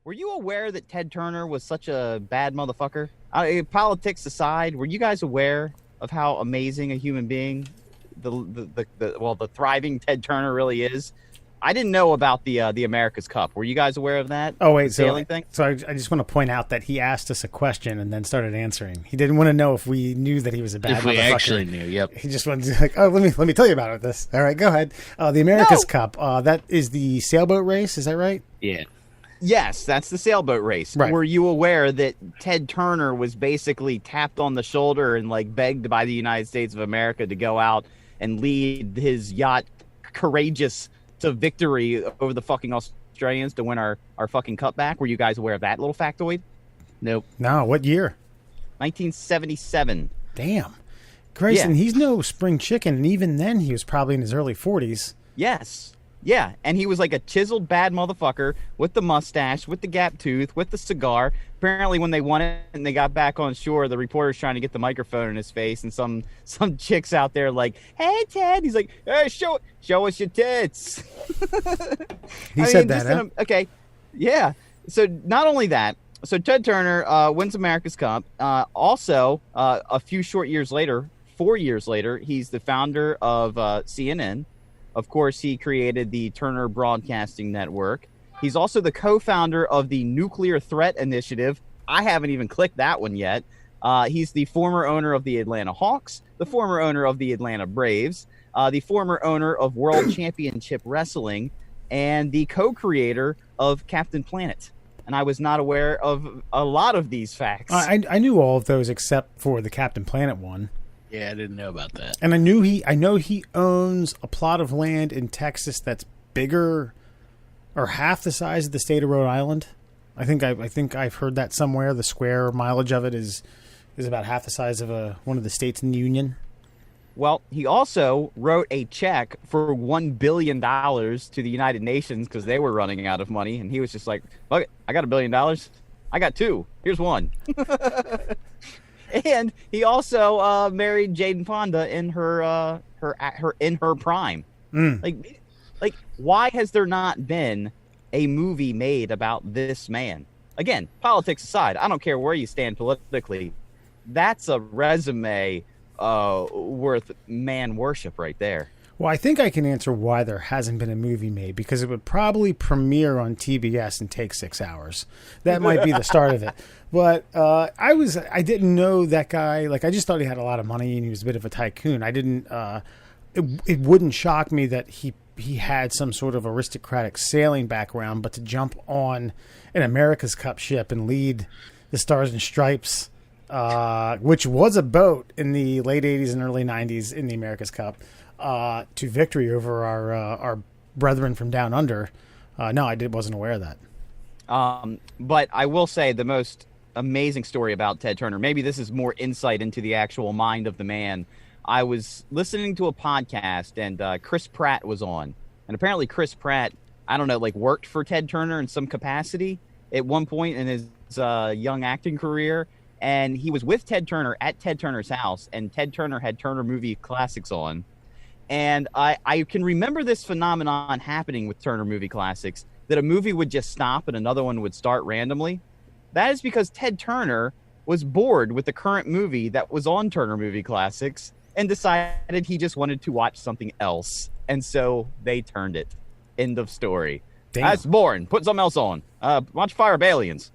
Were you aware that Ted Turner was such a bad motherfucker? Politics aside, were you guys aware of how amazing a human being the thriving Ted Turner really is? I didn't know about the America's Cup. Were you guys aware of that? Oh wait, the sailing thing? So I just want to point out that he asked us a question and then started answering. He didn't want to know if we knew that he was a bad motherfucker. If we actually knew, yep. He just wanted to like, oh, let me tell you about this. All right, go ahead. The America's Cup. That is the sailboat race. Is that right? Yeah. Yes, that's the sailboat race. Right. Were you aware that Ted Turner was basically tapped on the shoulder and like begged by the United States of America to go out and lead his yacht courageous to victory over the fucking Australians to win our fucking cup back? Were you guys aware of that little factoid? Nope. No, what year? 1977. Damn. Grayson, Yeah. he's no spring chicken, and even then he was probably in his early 40s. Yes. Yeah, and he was like a chiseled bad motherfucker with the mustache, with the gap tooth, with the cigar. Apparently when they won it and they got back on shore, the reporter's trying to get the microphone in his face, and some chicks out there like, "Hey, Ted." He's like, "Hey, show us your tits." He said that, huh? Okay, yeah. So not only that, so Ted Turner wins America's Cup. Also, a few short years later, 4 years later, he's the founder of CNN. Of course, he created the Turner Broadcasting Network. He's also the co-founder of the Nuclear Threat Initiative. I haven't even clicked that one yet. He's the former owner of the Atlanta Hawks, the former owner of the Atlanta Braves, the former owner of World Championship Wrestling, and the co-creator of Captain Planet. And I was not aware of a lot of these facts. I knew all of those except for the Captain Planet one. Yeah, I didn't know about that. And I know he owns a plot of land in Texas that's bigger or half the size of the state of Rhode Island. I think I've heard that somewhere. The square mileage of it is about half the size of one of the states in the union. Well, he also wrote a check for $1 billion to the United Nations because they were running out of money. And he was just like, "Fuck it, I got $1 billion. I got two. Here's one." And he also married Jane Fonda in her prime. Like, why has there not been a movie made about this man? Again, politics aside, I don't care where you stand politically. That's a resume worth man worship right there. Well, I think I can answer why there hasn't been a movie made, because it would probably premiere on TBS and take 6 hours. That might be the start of it. But I didn't know that guy. Like, I just thought he had a lot of money and he was a bit of a tycoon. I didn't. It wouldn't shock me that he had some sort of aristocratic sailing background, but to jump on an America's Cup ship and lead the Stars and Stripes, which was a boat in the late 80s and early 90s in the America's Cup, to victory over our brethren from down under. No, wasn't aware of that. But I will say the most amazing story about Ted Turner, maybe this is more insight into the actual mind of the man. I was listening to a podcast and Chris Pratt was on. And apparently Chris Pratt, I don't know, like worked for Ted Turner in some capacity at one point in his young acting career. And he was with Ted Turner at Ted Turner's house, and Ted Turner had Turner Movie Classics on. And I can remember this phenomenon happening with Turner Movie Classics, that a movie would just stop and another one would start randomly. That is because Ted Turner was bored with the current movie that was on Turner Movie Classics and decided he just wanted to watch something else. And so they turned it. End of story. Damn. That's boring. Put something else on. Watch Fire of Aliens.